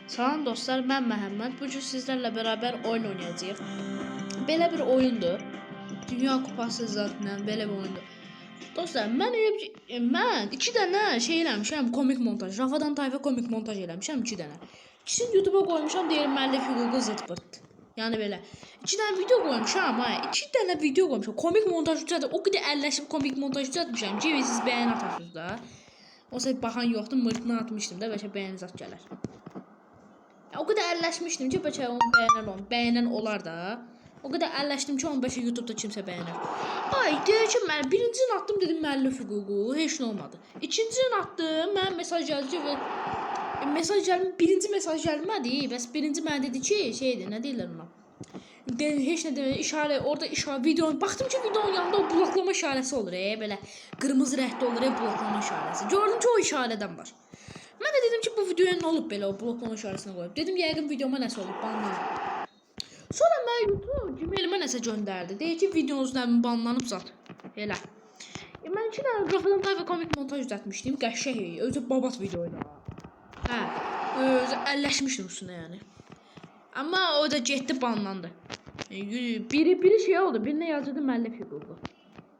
Salam dostlar, mən Məhəmməd. Bu gün sizlərlə bərabər oyun oynayacağıq. Belə bir oyundur. Dünya Kupası zaten belə bir oyundur. Dostlar, mən 2 dənə şey eləmişəm, komik montaj. Rafadan Tayfa komik montaj eləmişəm 2 dənə. İkisini YouTube-a qoymuşam, deyir müəllif hüququ zıt-pırt. Yəni belə 2 dənə video qoymuşam, 2 dənə video qoymuşam. Komik montaj düzəltdim. O qədər əlləşib komik montaj düzəltmişəm ki, siz bəyən atasınız da. Olsa baxan yoxdur, mırtını atmışdım da, bəlkə bəyən zat gələr. O kadar əlləşmişdim ki, bəlkə onu bəyənən olar da. O kadar əlləşdim ki, onu bəlkə YouTube-da kimsə bəyənər. Ay, deyir ki, mən birincini atdım, dedim müəllif hüququ, heç nə olmadı. İkincini atdım, mən mesaj gəldi və birinci mesaj gəlmədi. Bəs birinci mənə dedi ki, şeydir, nə deyirlər ona? Heç nə demək, işarə, orada işarə, videonun, baxdım ki, videonun yanında o bloklama işarəsi olur, belə qırmızı rəngdə olur, bloklama işarəsi. Gördüm ki, o işarədən var. Mən də dedim ki, bu videoya nə olub belə o bloklama işarəsini qoyub. Dedim, yəqin videoma nəsə olub, banlanıb. Sonra mən YouTube Gmail-imə nəsə göndərdi. Deyir ki, videonuzun banlanıb zat. Elə. Mən 2 dənə Rafadan Tayfa komik montaj düzəltmişdim. Qəşəng, özü babat videoydu. Özü əlləşmişdim üstünə yəni. Amma o da getdi, banlandı. Biri şey oldu, birinə yazırdı müəllif hüququ.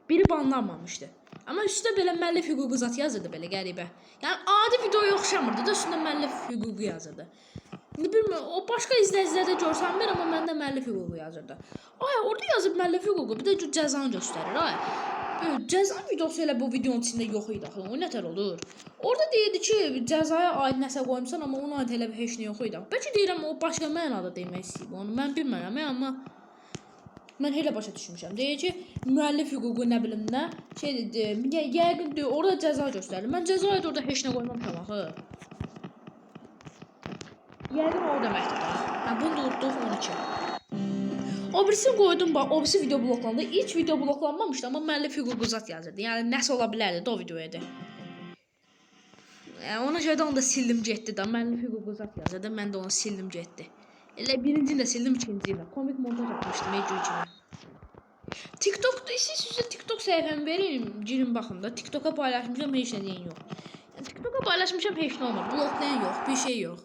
Biri banlanmamışdı. Amma üstündə belə müəllif hüququ zat yazırdı, belə qəribə. Yəni adi videoya oxşamırdı da, üstündə müəllif hüququ yazırdı. Bilmirəm, o başqa izləyicilərdə görsəm bir, amma məndə müəllif hüququ yazırdı. Ay, orada yazıb müəllif hüququ, bir də cəzanı göstərir. Ay, cəza videosu elə bu videonun içində yox idi axı. O nətər olur? Orada deyirdi ki, cəzaya aid nəsə qoymuşsan, amma ona aid elə heç nə yox idi. Bəlkə deyirəm, o başqa mənada demək istəyib onu. Mən bilmirəm, amma mən elə başa düşmüşəm. Deyir ki, müəllif hüququ nə bilim nə, şey dedi, yəqin deyir, orada cəza göstərir. Mən cəzaya da orada heç nə qoymamışam axı. Yəqin o deməkdir. Bunu da unutduq 12. O birisini qoydum, bax, o birisi video bloklandı. İlk video bloklanmamışdı, amma müəllif hüququ zat yazırdı. Yəni nəsə ola bilərdi də o videoya. Ona görə də onu da sildim getdi də. Müəllif hüququ zat yazırdı. Mən də onu sildim getdi. Elə birincini də sildim, ikincini də. Komik montaj atmışdım ecücünə. TikTok'da sizə TikTok səhifəmi verin, girin baxın da. TikTok'a paylaşmışam, heç nə deyən yox. Yəni TikTok'a paylaşmışam, heç nə olmur. Bloklayan yox, bir şey yox.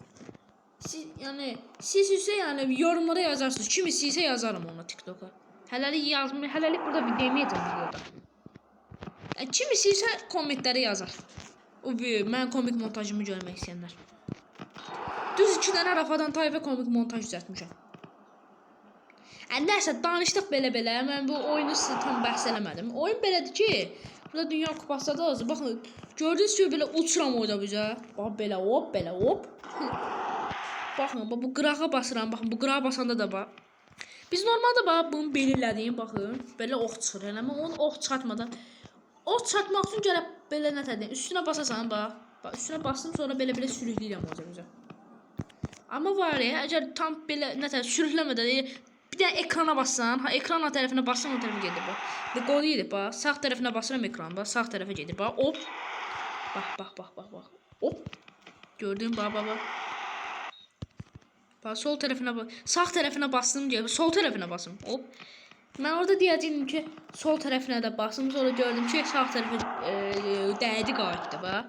Siz isə yəni yorumlara yazarsınız. Kim istəyirsə yazarım ona TikTok'a. Hələlik burada deməyəcəm videoda. Yəni kim istəyirsə kommentlərə yazar. O mən komik montajımı görmək istəyənlər. Düz 2 dənə Rafadan Tayfa komik montaj düzəltmişəm. Nəsə danışdıq belə. Mən bu oyunu sizə tam bəhs eləmədim. Oyun belədir ki, burada Dünya Kupasıda da baxın, gördünüz ki, belə uçuram orada bizə. Bax belə hop. Baxın, bu qırağa basıram, baxın, bu qırağa basanda da bax. Biz normalda bax bunu belirlədik, baxın, belə ox çıxır, amma onu ox çatmadan ox çatmaq üçün gəlib belə nətədir? Üstünə basasan, bax. Bax, üstünə bastım, sonra belə sürükləyirəm olacaq. Amma var ya, əgər tam belə nətər sürükləmədən bir də ekrana bassan, ekran tərəfinə bassan, o tərəfə gedir bax. Qolu yedir bax. Sağ tərəfinə basıram ekran, bax, sağ tərəfə gedir bax. Hop. Bax. Hop. Gördün bax. Bax, sol tərəfinə bax. Sağ tərəfinə bastım deyə, sol tərəfinə basım. Hop. Mən orada deyəcəydim ki, sol tərəfinə də basım, sonra gördüm ki, sağ tərəfə dəydi qayıtdı bax.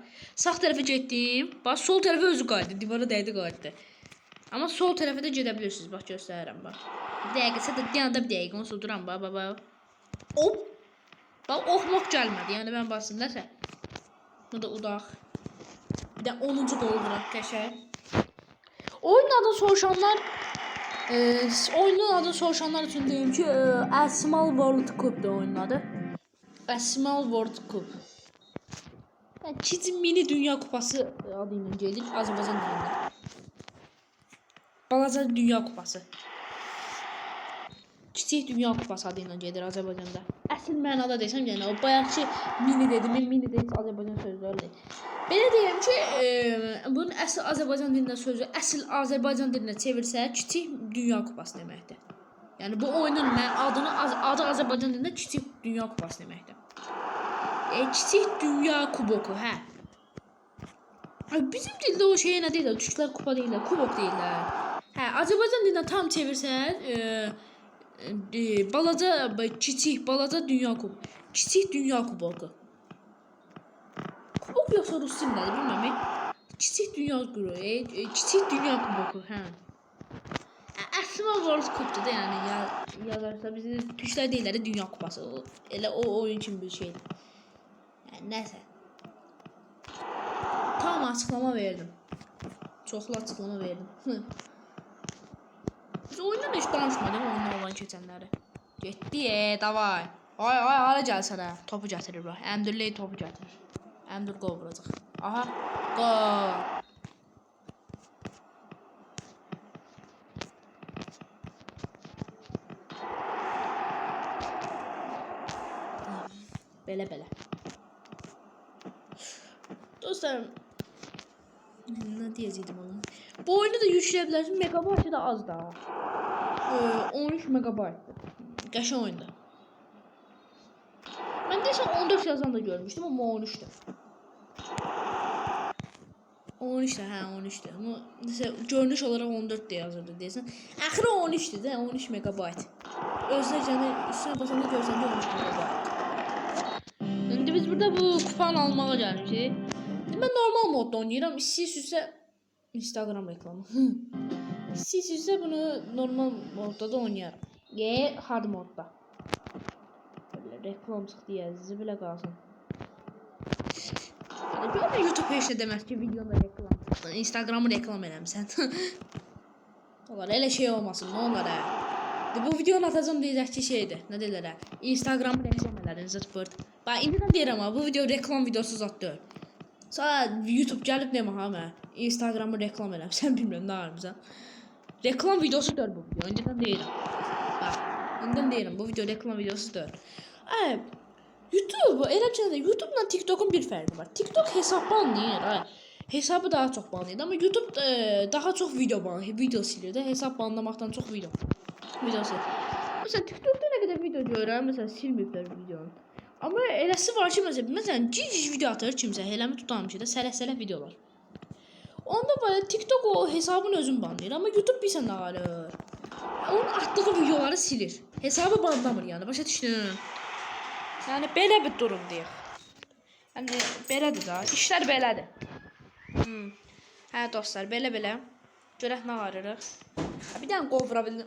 Sağ tərəfə getdim. Bax, sol tərəfə özü qayıtdı, divara dəydi qayıtdı. Amma sol tərəfə də gedə bilirsiniz. Bax, göstərirəm bax. Bir dəqiqə, yanında bir dəqiqə onu durduram bax. Hop. Bax, oxmaq gəlmədi. Yəni mən basım nəsə. Bunu da udaq. Bir də 10-cu qol vuraq qəşəng. Oyunun adını soruşanlar üçün deyim ki, Asmal World Cup da oyunun adı. Asmal World Cup. Yəni kiçik mini Dünya Kupası adı ilə gedir Azərbaycan dilində. Balaca Dünya Kupası. Kiçik Dünya Kupası adı ilə gedir Azərbaycanda. Əsl mənada desəm, yəni o bayaqki mini dedim, mini də heç Azərbaycan sözləri deyil. Belə deyim ki, bunun əsl Azərbaycan dilində sözü, əsl Azərbaycan dilinə çevirsək, Kiçik Dünya Kupası deməkdir. Yəni bu oyunun adı Azərbaycan dilində Kiçik Dünya Kupası deməkdir. Kiçik Dünya Kuboku, hə. Bizim dildə o şey nə deyirlər, Türklər kupa deyirlər, kubok deyirlər. Hə, Azərbaycan dilində tam çevirsək, balaca Dünya Kuboku. Kiçik Dünya Kuboku. Kubok yoxsa rus dilindədir, bilmirəm. Kiçik dünya quru, kiçik dünya kuboku, hə. Əslində World Cup'dur da, yəni yazarsa bizi Türklər deyirlər dünya kupası. Elə o oyun kimi bir şeydir. Yəni nəsə. Tam açıqlama verdim. Çoxlu açıqlama verdim. Biz oyundan heç danışmadık oyundan olan keçənləri. Getdi, davay. Ay, hara gəlsən hə? Topu gətirir bura. Əmdürley topu gətirir. Əmdur qol vuracaq. Aha, qol. Belə. Dostlarım, nə deyəcəydim ona? Bu oyunu da yükləyə bilərsin. Megabaytı da az da. 13 megabaytdır. Qəşəng oyundur. Mən deyəsən 14 yazan da görmüşdüm, amma 13'dür. 13'dür, hə 13'dür. Amma nəsə görünüş olaraq 14 də yazırdı deyəsən. Axırı 13'dür də, 13 megabayt. Özlərcəni üstünə basanda görsən ki 13 megabayt. İndi biz burada bu kupanı almağa gəlmişik. Mən normal modda oynayıram. İstəyirsinizsə Instagram reklamı. İstəyirsinizsə bunu normal modda da oynayarım. Hard modda. Belə reklam çıxdı yazı belə qalsın. Görmə YouTube heç nə deməz ki, videoda reklam çıxdı. Instagramı reklam eləmisən. Olar elə şey olmasın, nə olar hə? Bu videonu atacağım deyəcək ki şeydir. Nə deyirlər hə? Instagramı reklam elərin zırt-pırt. Bax indi də deyirəm ha, bu video reklam videosu zat deyil. Sana YouTube gəlib demə ha mən Instagramı reklam eləmişəm, bilmirəm nə arımsan. Reklam videosu deyil bu video. Öncədən deyirəm. Bax, öncədən deyirəm bu video reklam videosu deyil. YouTube elə ki YouTube-la TikTok'un bir fərqi var. TikTok hesab banlayır, hesabı daha çox banlayır, amma YouTube daha çox video silir də, hesab banlamaqdan çox video silir. Məsələn TikTok'da nə qədər video görürəm, məsələn silməyiblər videonu. Amma eləsi var ki, məsələn cic video atır kimsə, eləmi tutarmış da sələh-sələh videolar. Onda böyle TikTok o hesabın özünü banlayır, amma YouTube bilsən nə alır. Onun atdığı videoları silir. Hesabı banlamır yəni, başa düşdün? Yəni belə bir durum deyək. Yəni belədir da, işlər belədir. Hə dostlar, belə. Görək nə arırıq. Bir dənə qol vura bildim.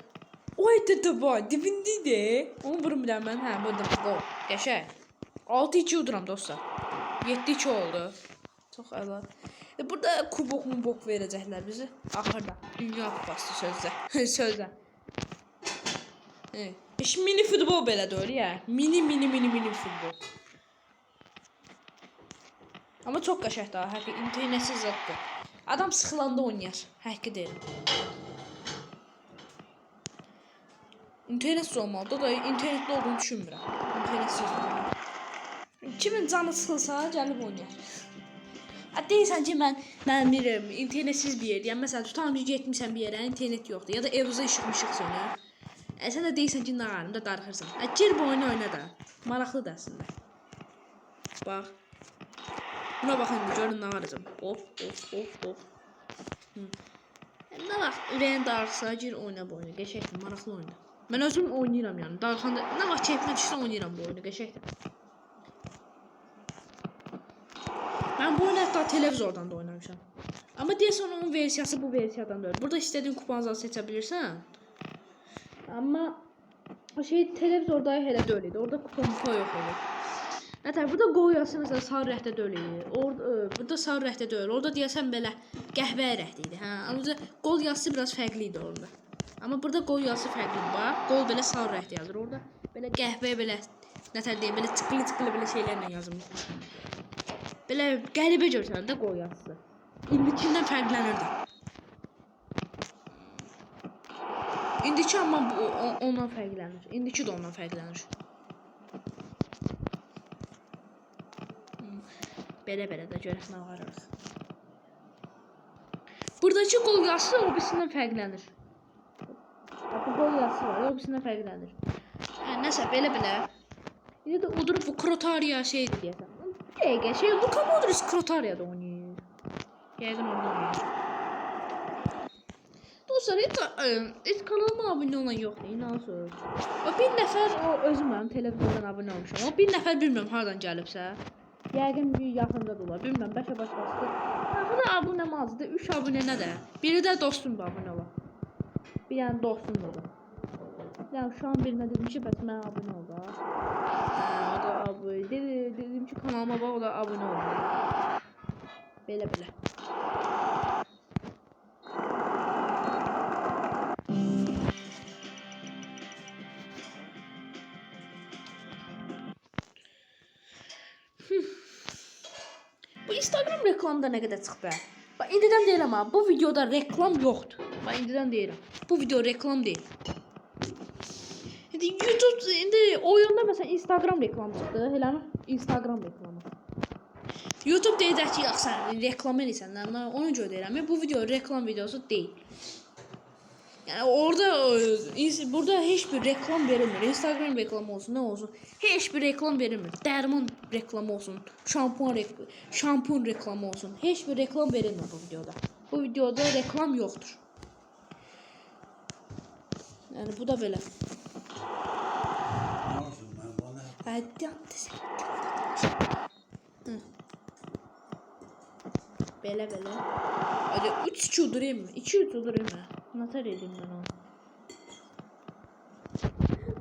Oy dədə dibindeydi. Onu vurum bir dənə mən. Hə, vurdum qol. Qəşəng. 6-2 uduram dostlar. 7-2 oldu. Çox əla. Burada kubok verəcəklər bizi. Axırda. Dünya kupası sözdə. Mini futbol belə deyir ya. Mini futbol. Amma çox qəşəng daha. Həqiqi internetsiz zətdir. Adam sıxılanda oynayar. Həqiqi deyil. İnternetsiz olmalıdır da internetli olduğunu düşünmürəm. İnternetsiz olmalıdır. Kimin canı sıxılsa gəlib oynayar. Deyirsən ki mən bilirəm internetsiz bir yer. Yəni məsələn tutalım ki getmisən bir yerə, internet yoxdur ya da evimizdə işıq sönür. Sən də deyirsən ki nə qarında darıxırsan. Gir bu oyunu oyna da. Maraqlıdır əslində. Bax. Buna baxın görün nə qaracam. Hop. Nə vaxt ürəyin darıxsa gir oyna bu oyunu. Qəşəngdir, maraqlı oyundur. Mən özüm oynayıram yəni. Darıxanda nə vaxt keyfimə düşsə oynayıram bu oyunu. Qəşəngdir. Mən bu oyunu hətta televizordan da oynamışam. Amma deyəsən onun versiyası bu versiyadan deyil. Burada istədiyin kupanı seçə bilirsən. Amma televizorda elə deyil idi. Orada kupa yox idi. Nətər burada qol yazısı məsələn sarı rəngdə deyil. Burada sarı rəngdə deyil. Orada deyəsən belə qəhvə rəngdə idi. Hə, amma qol yazısı biraz fərqli idi orada. Amma burada qol yazısı fərqli idi. Bax, qol belə sarı rəngdə yazır. Orada belə qəhvə belə nətər deyim, belə çıqqılı belə şeylərlə yazılmış. Belə qəribə görsən də qol yazısı. İndikindən fərqlənirdi. İndiki amma ondan fərqlənir. İndiki də ondan fərqlənir. Belə də görək nə varıq. Buradakı qol yazısı o birisindən fərqlənir. Bu qol yazısı var, o birisindən fərqlənir. Nəsə belə. İndi də odurup bu Crotariya şeydir deyəsən. Dəqiqə Luka Modric Crotariyada oynayır. Yəqin orada oynayır. Dostlar, heç kanalıma abunə olan yoxdur, inansınız. O bir nəfər, o özüm mənim televizordan abunə olmuşam. O bir nəfər bilmirəm hardan gəlibsə. Yəqin bir yaxında da olar. Bilmirəm, bəlkə başqası. Axırda abunəm azdır. 3 abunə nə də? Biri də dostumdur abunə olan. Bir dənə dostumdur. Yəni şu an birinə dedim ki, bəs mən abunə ol da. O da abunə. Dedim ki, kanalıma bax, o da abunə ol. Belə. Bu Instagram reklamda nə qədər çıxdı? Bax indidən deyirəm ha, bu videoda reklam yoxdur. Bax indidən deyirəm. Bu video reklam deyil. İndi YouTube indi oyunda məsələn Instagram reklamı çıxdı, eləmi? Instagram reklamı. YouTube deyəcək ki, yox sən reklam edirsən, ona görə deyirəm. Bu video reklam videosu deyil. Yani orada burada hiçbir reklam verilmir. Instagram reklamı olsun, ne olsun. Hiçbir reklam verilmir. Derman reklamı olsun, şampuan reklamı olsun. Hiçbir reklam verilmir bu videoda. Bu videoda reklam yoktur. Yani bu da böyle. Hadi Böyle. Hadi 3 uydurayım mı? 2 uydurayım mı? Nasıl edeyim ben onu?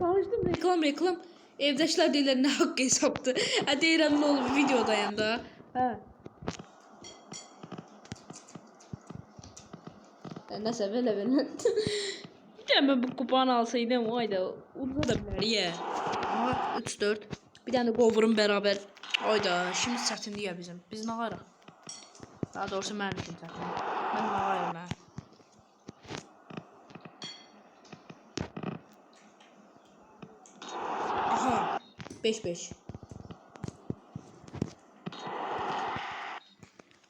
Bağıştım reklam. Evdaşlar deyirlər nə haqq hesabdır. Deyirəm nə olur videodayım da. Hə. Nəsə belə. Mən bu kupanı alsaydım ayda uza da bilər ya. 3-4. Bir dənə qovurum bərabər. Ayda şimdi çətinliyə bizim. Biz nə qaraq? Daha doğrusu mənim üçün çətin. Mən nə qaraq mən. Aha 5-5.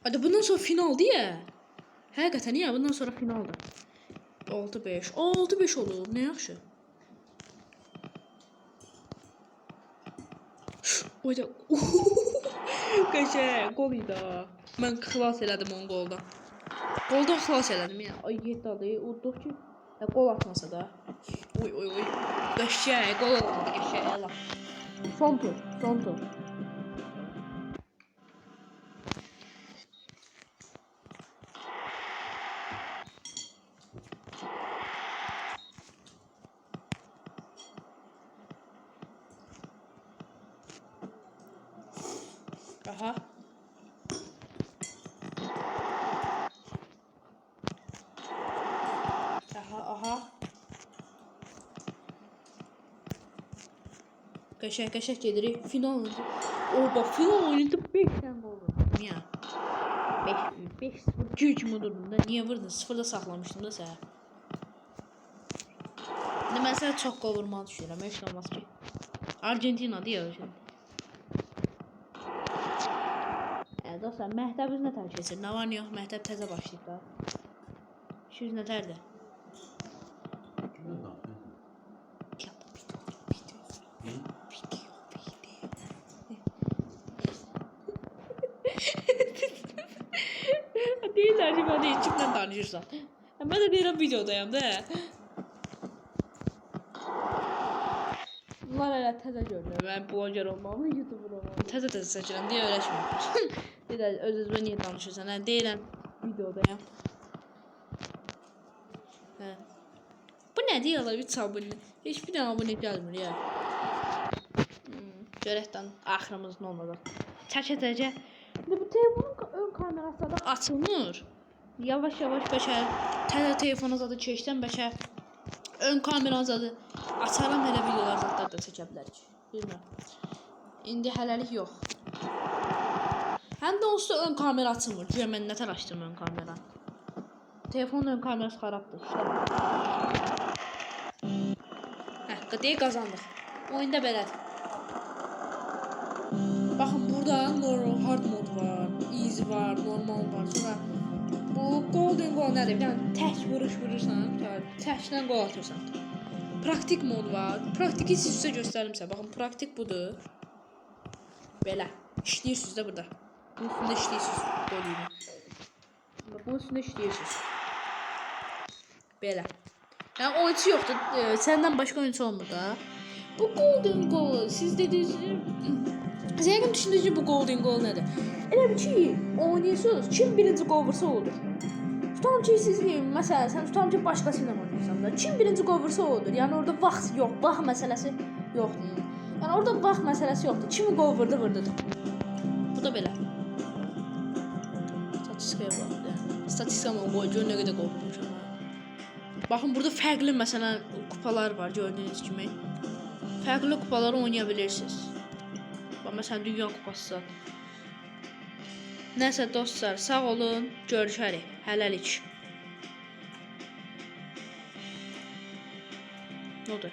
Hadi bundan sonra final diye. Hakikaten ya bundan sonra finalda. 6-5. 6-5 olur. Ne yaxşı. Oyda. Qəşəng gol idi. Mən xilas elədim onu goldan. Goldan xilas elədim ya. Ay 7 adı. Udduq ki gol atmasa da. Oy. Qəşəng gol oldu qəşəng Allah. Son tur. Aha. Qəşəng gedirik. Final oldu. Bak final oynadı 5 tane gol vurdu. Niye? 5-0 güc mudurdun da. Niye vurdun? 0'da saxlamışdım da sən. İndi mən sənə çox gol vurmağı düşünürəm. Heç olmaz ki. Argentina deyir. Dostlar, məktəbimiz nə tər keçir? Nə var, nə yox? Məktəb təzə başlayıb da. İşiniz nətərdir? Deyirlər ki, mən də kimlə danışırsan. Mən də deyirəm videodayım da. Bunlar elə təzə görünür. Mən blogger olmamı, YouTuber olmamı. Təzə seçirəm deyə öyrəşmirəm. Bir də öz-özümə niyə danışırsan? Deyirəm videodayım. Bu nədir ya? 3 abunə. Heç bir dənə abunə gəlmir ya. Görəkdən axırımız nə olacaq? Çəkəcək. İndi bu telefonun ön kamerası da açılmır. Yavaş bəlkə təzə telefona zadı keçdən bəlkə ön kamera zadı açaram elə videolar zadlar da çəkə bilərik. Bilmirəm. İndi hələlik yox. Həm də onsuz ön kamera açılmır. Güya mən nə tələşdim ön kamera. Telefonun ön kamerası xarabdır. Qıdıyı qazandıq. Oyunda belədir. Baxın burada hard mod var, easy var, normal var. Sonra bu golden goal nədir? Bir dənə tək vuruş vurursan, təkdən gol atırsan. Praktik mod var. Praktiki sizə göstərimsə, baxın praktik budur. Belə işləyirsiniz də burada. Bunun üstündə işləyirsiniz. Gol yeri. Bunun üstündə işləyirsiniz. Belə. Yəni oyunçu yoxdur. Səndən başqa oyunçu olmur da. Bu golden goal siz dediniz Siz yəqin düşündünüz ki, bu golden goal nədir? Elə bir ki, oynayırsınız, kim birinci qol vursa olur. Tutam ki, siz məsələn, sən tutam ki, başqası ilə oynayırsan da, kim birinci qol vursa olur. Yəni orada vaxt yox, vaxt məsələsi yoxdur. Yəni orada vaxt məsələsi yoxdur. Kim qol vurdu, vurdu. Bu da belə. Statistikaya bax. Statistikama qoy, gör nə qədər qol vurmuşam. Baxın, burada fərqli məsələn kupalar var, gördüyünüz kimi. Fərqli kupaları oynaya bilirsiniz. Bax, məsələn, Dünya Kupası. Nəsə dostlar, sağ olun, görüşərik. Hələlik. Nodur.